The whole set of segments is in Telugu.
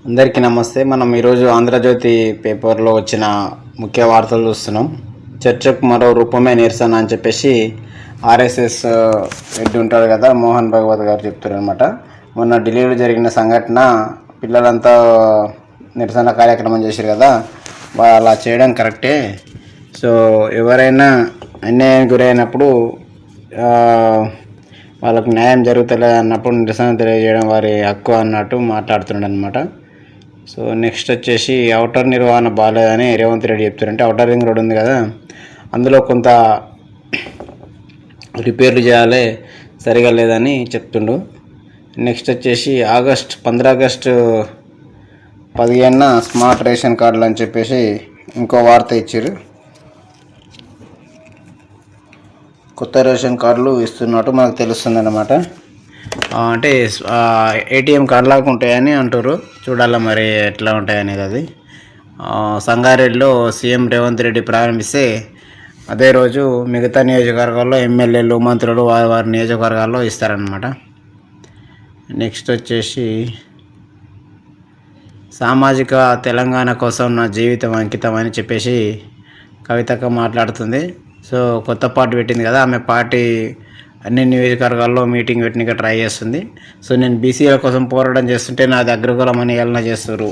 అందరికీ నమస్తే. మనం ఈరోజు ఆంధ్రజ్యోతి పేపర్లో వచ్చిన ముఖ్య వార్తలు చూస్తున్నాం. చర్చకు మరో రూపమే నిరసన అని చెప్పేసి ఆర్ఎస్ఎస్ హెడ్ ఉంటారు కదా, మోహన్ భగవత్ గారు చెప్తారు అనమాట. మొన్న ఢిల్లీలో జరిగిన సంఘటన, పిల్లలంతా నిరసన కార్యక్రమం చేశారు కదా, అలా చేయడం కరెక్టే. సో ఎవరైనా అన్యాయానికి గురైనప్పుడు వాళ్ళకు న్యాయం జరుగుతలేదు అన్నప్పుడు నిరసన తెలియజేయడం వారి హక్కు అన్నట్టు మాట్లాడుతున్నాడు అనమాట. సో నెక్స్ట్ వచ్చేసి అవుటర్ నిర్వహణ బాగాలేదని రేవంత్ రెడ్డి చెప్తారంటే, అవుటర్ రింగ్ రోడ్ ఉంది కదా, అందులో కొంత రిపేర్లు చేయాలి, సరిగా లేదని చెప్తుండు. నెక్స్ట్ వచ్చేసి 15 ఆగస్టు 15న స్మార్ట్ రేషన్ కార్డులు అని చెప్పేసి ఇంకో వార్త ఇచ్చారు. కొత్త రేషన్ కార్డులు ఇస్తున్నట్టు మనకు తెలుస్తుంది అన్నమాట. అంటే ఏటీఎం కార్డు లాగా ఉంటాయని అంటారు. చూడాలి మరి ఎట్లా ఉంటాయి అనేది. అది సంగారెడ్డిలో సీఎం రేవంత్ రెడ్డి ప్రారంభిస్తే అదే రోజు మిగతా నియోజకవర్గాల్లో ఎమ్మెల్యేలు, మంత్రులు వారి నియోజకవర్గాల్లో ఇస్తారనమాట. నెక్స్ట్ వచ్చేసి సామాజిక తెలంగాణ కోసం నా జీవితం అంకితం అని చెప్పేసి కవితక్క మాట్లాడుతుంది. సో కొత్త పార్టీ పెట్టింది కదా, ఆమె పార్టీ అన్ని నియోజకవర్గాల్లో మీటింగ్ పెట్టినగా ట్రై చేస్తుంది. సో నేను బీసీల కోసం పోరాటం చేస్తుంటే నాది అగ్రకులం అని ఏలన చేస్తారు.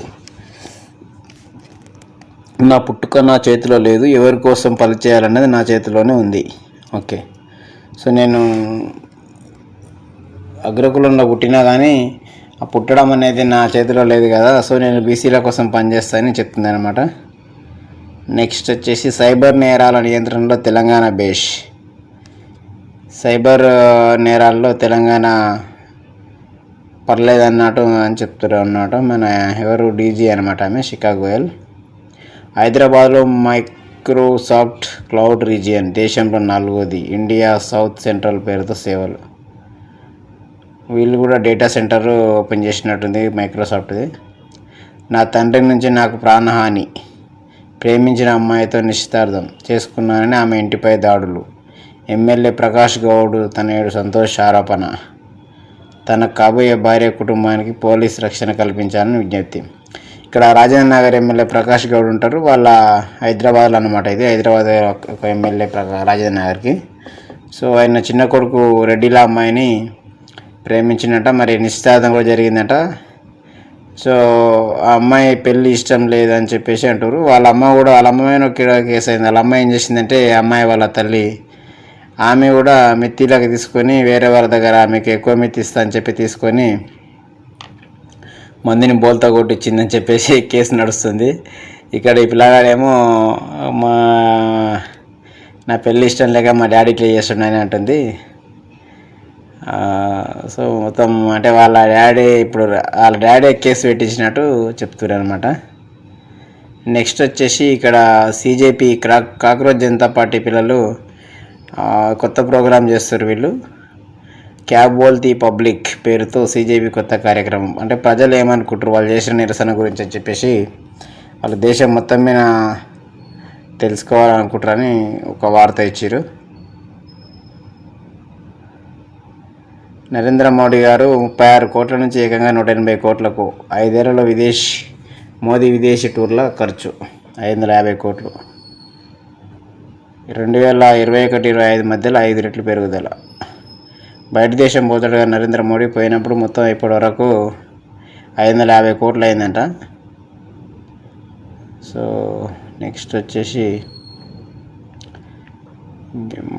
నా పుట్టుక నా చేతిలో లేదు, ఎవరి కోసం పని చేయాలనేది నా చేతిలోనే ఉంది. ఓకే, సో నేను అగ్రకులంలో పుట్టినా కానీ ఆ పుట్టడం అనేది నా చేతిలో లేదు కదా, సో నేను బీసీల కోసం పనిచేస్తానని చెప్తుంది అనమాట. నెక్స్ట్ వచ్చేసి సైబర్ నేరాల నియంత్రణలో తెలంగాణ బేష్. సైబర్ నేరాల్లో తెలంగాణ పర్లేదన్నట్టు అని చెప్తారు అన్నమాట. మన ఎవరు డీజీ అనమాట, ఆమె శిఖా గోయల్. హైదరాబాద్లో మైక్రోసాఫ్ట్ క్లౌడ్ రీజియన్ దేశంలో 4వది, ఇండియా సౌత్ సెంట్రల్ పేరుతో సేవలు. వీళ్ళు కూడా డేటా సెంటర్ ఓపెన్ చేసినట్టుంది మైక్రోసాఫ్ట్ది. నా తండ్రి నుంచి నాకు ప్రాణహాని, ప్రేమించిన అమ్మాయితో నిశ్చితార్థం చేసుకున్నానని ఆమె ఇంటిపై దాడులు. ఎమ్మెల్యే ప్రకాష్ గౌడ్ తనయుడు సంతోష్ ఆరోపణ. తన కాబోయే భార్య కుటుంబానికి పోలీస్ రక్షణ కల్పించాలని విజ్ఞప్తి. ఇక్కడ రాజేంద్ర నగర్ ఎమ్మెల్యే ప్రకాష్ గౌడ్ ఉంటారు, వాళ్ళ హైదరాబాద్లో అనమాట. ఇది హైదరాబాద్ ఒక ఎమ్మెల్యే రాజేంద్ర నగర్కి. సో ఆయన చిన్న కొడుకు రెడ్డిల అమ్మాయిని ప్రేమించినట్ట, మరి నిశ్చితార్థం కూడా జరిగిందట. సో ఆ అమ్మాయి పెళ్ళి ఇష్టం లేదని చెప్పేసి అంటారు. వాళ్ళ అమ్మ కూడా, వాళ్ళ అమ్మాయిని ఒక కేసు అయింది. వాళ్ళ అమ్మాయి ఏం చేసిందంటే, అమ్మాయి వాళ్ళ తల్లి ఆమె కూడా మెత్తిలాగా తీసుకొని వేరే వాళ్ళ దగ్గర ఆమెకి ఎక్కువ మెత్తి ఇస్తా అని చెప్పి తీసుకొని మందిని బోల్తా కొట్టించిందని చెప్పేసి కేసు నడుస్తుంది. ఇక్కడ ఈ పిల్లగాడేమో నా పెళ్ళి ఇష్టం లేక మా డాడీ ఇట్లా చేస్తున్నాయని అంటుంది. సో మొత్తం అంటే వాళ్ళ డాడీ కేసు పెట్టించినట్టు చెప్తున్నారు అనమాట. నెక్స్ట్ వచ్చేసి ఇక్కడ సీజేపీ కాక్రోచ్ జనతా పార్టీ పిల్లలు కొత్త ప్రోగ్రాం చేస్తారు. వీళ్ళు క్యాబ్ బోల్తీ పబ్లిక్ పేరుతో సీజేపీ కొత్త కార్యక్రమం. అంటే ప్రజలు ఏమనుకుంటారు వాళ్ళు చేసిన నిరసన గురించి అని చెప్పేసి, వాళ్ళు దేశం మొత్తం మీద తెలుసుకోవాలనుకుంటారని ఒక వార్త ఇచ్చారు. నరేంద్ర మోడీ గారు 36 కోట్ల నుంచి ఏకంగా 180 కోట్లకు 5 ఏళ్లలో మోదీ విదేశీ టూర్ల ఖర్చు 550 కోట్లు. 2021-25 మధ్యలో 5 రెట్లు పెరుగుదల. బయట దేశం పోతాడుగా నరేంద్ర మోడీ, పోయినప్పుడు మొత్తం ఇప్పటి వరకు 550 కోట్లు అయిందంట. సో నెక్స్ట్ వచ్చేసి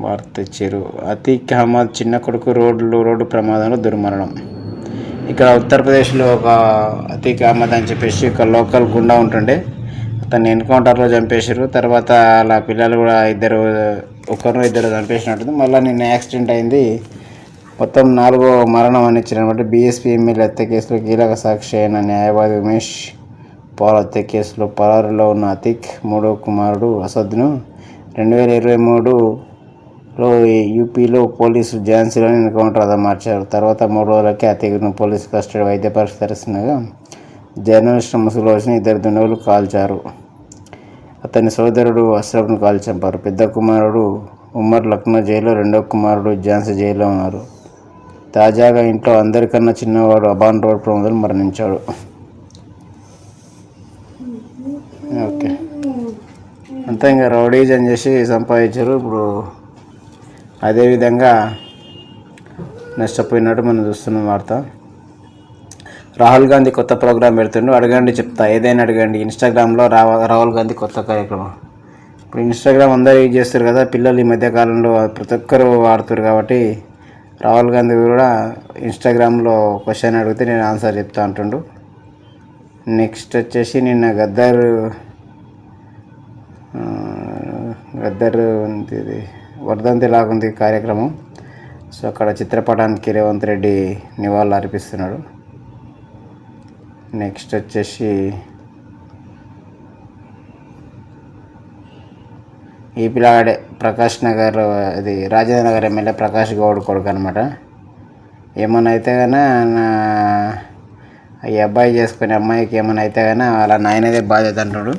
వార్త ఇచ్చారు. అతీక్ అహ్మద్ చిన్న కొడుకు రోడ్డు ప్రమాదంలో దుర్మరణం. ఇక్కడ ఉత్తరప్రదేశ్లో ఒక అతీక్ అహ్మద్ అని చెప్పేసి ఒక లోకల్ గుండా ఉంటుండే, అతన్ని ఎన్కౌంటర్లో చంపేశారు. తర్వాత అలా పిల్లలు కూడా ఇద్దరు చంపేసినట్టుంది. మళ్ళీ నిన్న యాక్సిడెంట్ అయింది. మొత్తం 4వ మరణం అని ఇచ్చారనమాట. బీఎస్పీ ఎమ్మెల్యే హత్య కేసులో కీలక సాక్షి అయిన న్యాయవాది ఉమేష్ పాల్ హత్య కేసులో పరారులో ఉన్న అతీక్ 3వ కుమారుడు అసద్ను 2023లో యూపీలో పోలీసు ఝాన్సీలోని ఎన్కౌంటర్ హతమార్చారు. తర్వాత 3 రోజులకే అతీక్ను పోలీసు కస్టడీ వైద్య పరీక్ష తరస్తుండగా జర్నలిస్ట్ ముసుగులో వచ్చిన 2 దుండగులు కాల్చారు. అతని సోదరుడు అష్రఫ్ను కాల్చి చంపారు. పెద్ద కుమారుడు ఉమర్ లక్నో జైల్లో, 2వ కుమారుడు ఝాన్సీ జైల్లో ఉన్నారు. తాజాగా ఇంట్లో అందరికన్నా చిన్నవాడు అబాన్ రోడ్ ప్రమాదంలో మరణించాడు. ఓకే, అంతా ఇంకా రౌడీజం చేసి సంపాదించారు. ఇప్పుడు అదేవిధంగా నష్టపోయినట్టు మనం చూస్తున్నాం వార్త. రాహుల్ గాంధీ కొత్త ప్రోగ్రాం పెడుతుండు, అడగండి చెప్తా, ఏదైనా అడగండి. ఇన్స్టాగ్రామ్లో రాహుల్ గాంధీ కొత్త కార్యక్రమం. ఇప్పుడు ఇన్స్టాగ్రామ్ అందరూ యూజ్ చేస్తారు కదా పిల్లలు, ఈ మధ్యకాలంలో ప్రతి ఒక్కరు వాడుతారు. కాబట్టి రాహుల్ గాంధీ కూడా ఇన్స్టాగ్రామ్లో క్వశ్చన్ అడిగితే నేను ఆన్సర్ చెప్తా అంటుండు. నెక్స్ట్ వచ్చేసి నిన్న గద్దర్ ఇది వర్ధంతి లాగుంది కార్యక్రమం. సో అక్కడ చిత్రపటానికి రేవంత్ రెడ్డి నివాళులు అర్పిస్తున్నాడు. నెక్స్ట్ వచ్చేసి ఈ పిల్లాడే ప్రకాష్ నగర్, అది రాజేంద్ర నగర్ ఎమ్మెల్యే ప్రకాష్ గౌడ్ కొడుకు అనమాట. ఏమన్నా అయితే కానీ ఈ అబ్బాయి చేసుకునే అమ్మాయికి ఏమైనా అయితే కానీ వాళ్ళ నాయనదే బాధ్యత అంటాడు.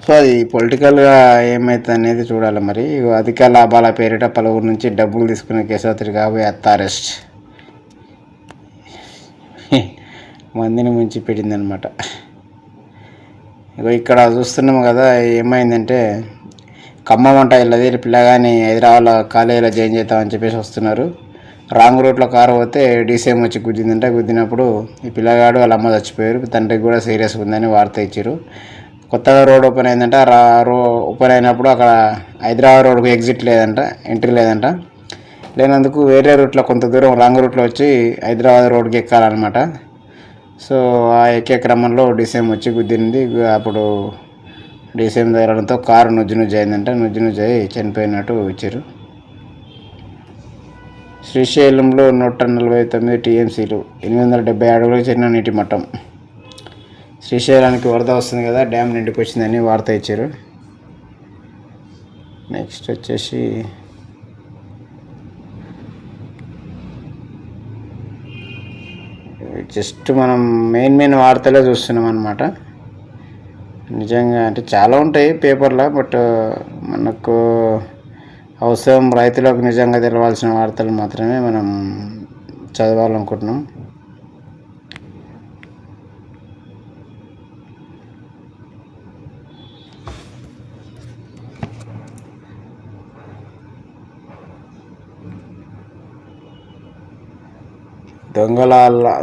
సో అది పొలిటికల్గా ఏమవుతుంది అనేది చూడాలి. మరి అధిక లాభాల పేరిట పలువురు నుంచి డబ్బులు తీసుకునే కేశవత్రి కాబోయే అరెస్ట్, మందిని ముంచి పెట్టిందనమాట. ఇక్కడ చూస్తున్నాము కదా, ఏమైందంటే ఖమ్మం వంట వెళ్ళది పిల్లగాని హైదరాబాద్లో కాలేజీలో జాయిన్ చేద్దామని చెప్పేసి వస్తున్నారు. రాంగ్ రూట్లో కారు పోతే డీసీఎం వచ్చి గుద్దిందంటే, గుద్దినప్పుడు ఈ పిల్లగాడు వాళ్ళ అమ్మ చచ్చిపోయారు. తండ్రికి కూడా సీరియస్గా ఉందని వార్త ఇచ్చారు. కొత్తగా రోడ్ ఓపెన్ అయిందంట. ఓపెన్ అయినప్పుడు అక్కడ హైదరాబాద్ రోడ్కు ఎగ్జిట్ లేదంట, ఎంట్రీ లేదంట. లేనందుకు వేరే రూట్లో కొంత దూరం రాంగ్ రూట్లో వచ్చి హైదరాబాద్ రోడ్కి ఎక్కాలన్నమాట. సో ఆ ఎక్కే క్రమంలో డీసీఎం వచ్చి గుద్దింది. అప్పుడు డీసీఎం తగలడంతో కారు నుజ్జు అయిందంట. నుజ్జు అయి చనిపోయినట్టు ఇచ్చారు. శ్రీశైలంలో 149 టీఎంసీలు, 870 అడుగులకు చేరిన నీటి మట్టం. శ్రీశైలానికి వరద వస్తుంది కదా, డ్యామ్ నిండుకు వచ్చిందని వార్త ఇచ్చారు. నెక్స్ట్ వచ్చేసి జస్ట్ మనం మెయిన్ వార్తలే చూస్తున్నాం అన్నమాట. నిజంగా అంటే చాలా ఉంటాయి పేపర్లో, బట్ మనకు అవసరం రైతులకు నిజంగా తెలవాల్సిన వార్తలు మాత్రమే మనం చదవాలనుకుంటున్నాం.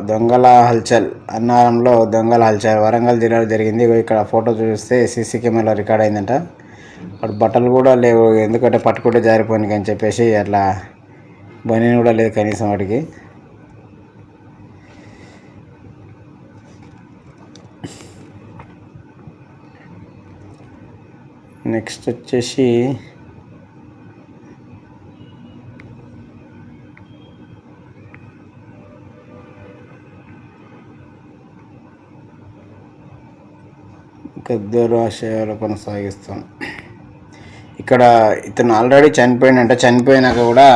దొంగల హల్చల్, అన్నారంలో దొంగల హల్చల్ వరంగల్ జిల్లాలో జరిగింది. ఇక్కడ ఫోటో చూస్తే సీసీ కెమెరాలో రికార్డ్ అయిందంట. అక్కడ బట్టలు కూడా లేవు, ఎందుకంటే పట్టుకుంటే జారిపోయినాయి అని చెప్పేసి అట్లా బనీన్ కూడా లేదు కనీసం వాటికి. నెక్స్ట్ వచ్చేసి గద్దరు ఆశయాలు కొనసాగిస్తాం. ఇక్కడ ఇతను ఆల్రెడీ చనిపోయినంట. చనిపోయినాక కూడా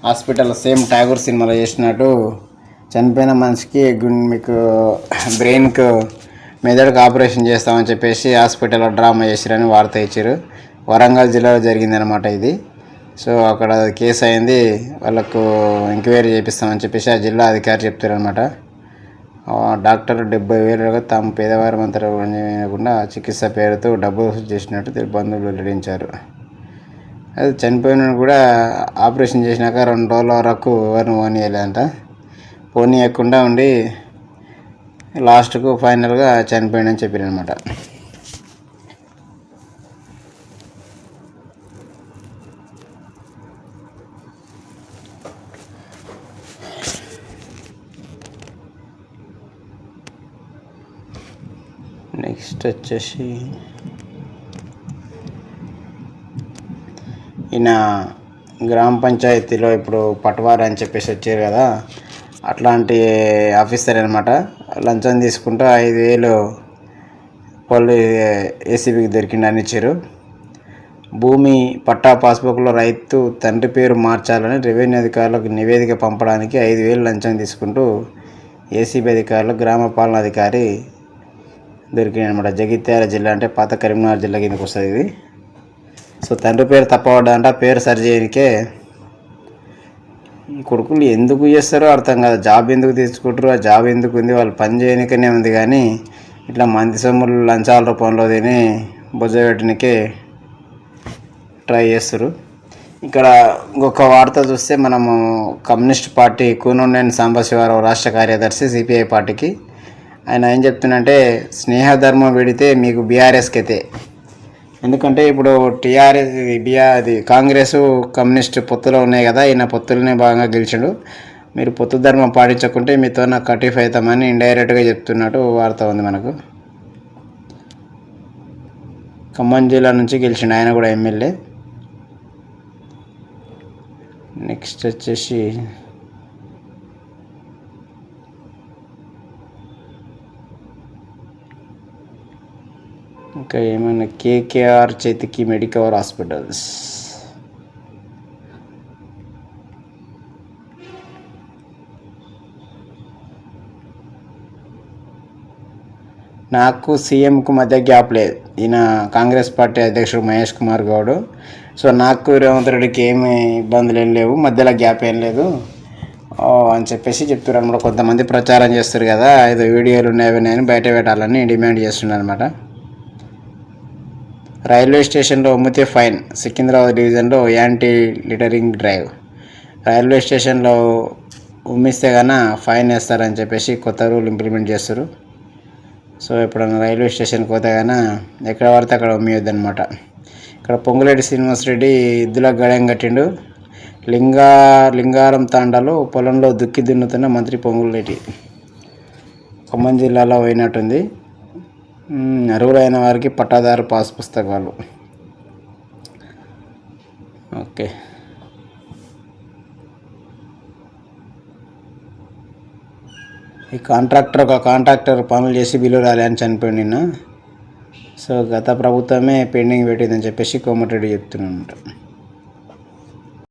హాస్పిటల్లో సేమ్ ఠాగూర్ సినిమాలో చేసినట్టు చనిపోయిన మనిషికి మీకు బ్రెయిన్కు మెదడుకు ఆపరేషన్ చేస్తామని చెప్పేసి హాస్పిటల్లో డ్రామా చేసిరని వార్త ఇచ్చారు. వరంగల్ జిల్లాలో జరిగిందనమాట ఇది. సో అక్కడ కేసు అయింది, వాళ్ళకు ఎంక్వైరీ చేపిస్తామని చెప్పేసి ఆ జిల్లా అధికారి చెప్తారనమాట. డాక్టర్ 70,000 తాము పేదవారి మంత్రకుండా చికిత్స పేరుతో డబ్బు చేసినట్టు బంధువులు వెల్లడించారు. అది చనిపోయిన కూడా ఆపరేషన్ చేసినాక 2 రోజుల వరకు ఎవరిని పోనీయలేదంట. పోనీయకుండా ఉండి లాస్ట్కు ఫైనల్గా చనిపోయిందని చెప్పారనమాట. నెక్స్ట్ వచ్చేసి ఈయన గ్రామ పంచాయతీలో ఇప్పుడు పటవారి అని చెప్పేసి వచ్చారు కదా, అట్లాంటి ఆఫీసర్ అనమాట. లంచం తీసుకుంటూ 5,000 వాళ్ళు ఏసీబీకి దొరికిందని ఇచ్చారు. భూమి పట్టా పాస్బుక్లో రైతు తండ్రి పేరు మార్చాలని రెవెన్యూ అధికారులకు నివేదిక పంపడానికి 5,000 లంచం తీసుకుంటూ ఏసీబీ అధికారులు గ్రామ పాలనా అధికారి దొరికినాయి అనమాట. జగిత్యాల జిల్లా అంటే పాత కరీంనగర్ జిల్లా కిందకు వస్తుంది ఇది. సో తండ్రి పేరు తప్పబడ్డంట, పేరు సరి చేయడానికే ఈ కొడుకులు ఎందుకు చేస్తారో అర్థం కాదు. జాబ్ ఎందుకు తీసుకుంటారు, ఆ జాబ్ ఎందుకు ఉంది, వాళ్ళు పని చేయడానికనే ఉంది. కానీ ఇట్లా మంది సొమ్ములు లంచాల రూపంలో తిని బుజ్జబెట్టడానికే ట్రై చేస్తారు. ఇక్కడ ఇంకొక వార్త చూస్తే మనము కమ్యూనిస్ట్ పార్టీ కూనంనేని సాంబశివరావు రాష్ట్ర కార్యదర్శి సిపిఐ పార్టీకి ఆయన ఏం చెప్తున్నంటే స్నేహధర్మం వీడితే మీకు బీఆర్ఎస్కి అయితే, ఎందుకంటే ఇప్పుడు టీఆర్ఎస్ అది కాంగ్రెస్ కమ్యూనిస్ట్ పొత్తులో ఉన్నాయి కదా, ఈయన పొత్తులనే భాగంగా గెలిచాడు, మీరు పొత్తు ధర్మం పాటించకుంటే మీతో నాకు కటిఫ్ అవుతామని ఇండైరెక్ట్గా చెప్తున్నట్టు వార్త ఉంది. మనకు ఖమ్మం జిల్లా నుంచి గెలిచిండు ఆయన కూడా ఎమ్మెల్యే. నెక్స్ట్ వచ్చేసి ఇంకా ఏమైనా కేకేఆర్ చేతికి మెడికవర్ హాస్పిటల్స్. నాకు సీఎంకు మధ్య గ్యాప్ లేదు. ఈయన కాంగ్రెస్ పార్టీ అధ్యక్షుడు మహేష్ కుమార్ గౌడ్. సో నాకు రేవంత్ రెడ్డికి ఏమి ఇబ్బందులు ఏం లేవు, మధ్యలో గ్యాప్ ఏం లేదు అని చెప్పేసి చెప్తున్నారు అనమాట. కొంతమంది ప్రచారం చేస్తారు కదా, ఏదో వీడియోలు ఉన్నాయని బయట పెట్టాలని డిమాండ్ చేస్తున్నారు అనమాట. రైల్వే స్టేషన్లో అమ్మితే ఫైన్, సికింద్రాబాద్ డివిజన్లో యాంటీ లిటరింగ్ డ్రైవ్. రైల్వే స్టేషన్లో ఉమ్మిస్తే కన్నా ఫైన్ వేస్తారని చెప్పేసి కొత్త రూల్ ఇంప్లిమెంట్ చేస్తారు. సో ఎప్పుడన్నా రైల్వే స్టేషన్కి పోతే కానీ ఎక్కడ పడితే అక్కడ ఉమ్మియొద్దు అనమాట. ఇక్కడ పొంగులేటి శ్రీనివాసరెడ్డి ఇద్దుల గడెం కట్టిండు. లింగారం తాండాలో పొలంలో దుక్కి దున్నుతున్న మంత్రి పొంగులేటి. ఖమ్మం జిల్లాలో పోయినట్టుంది. అర్హులైన వారికి పట్టాదారు పాస్ పుస్తకాలు. ఓకే, ఈ కాంట్రాక్టర్ పనులు చేసి బిల్లు రాలేని చనిపోయింది నిన్న. సో గత ప్రభుత్వమే పెండింగ్ పెట్టిందని చెప్పేసి కోమటిరెడ్డి చెప్తున్నాను.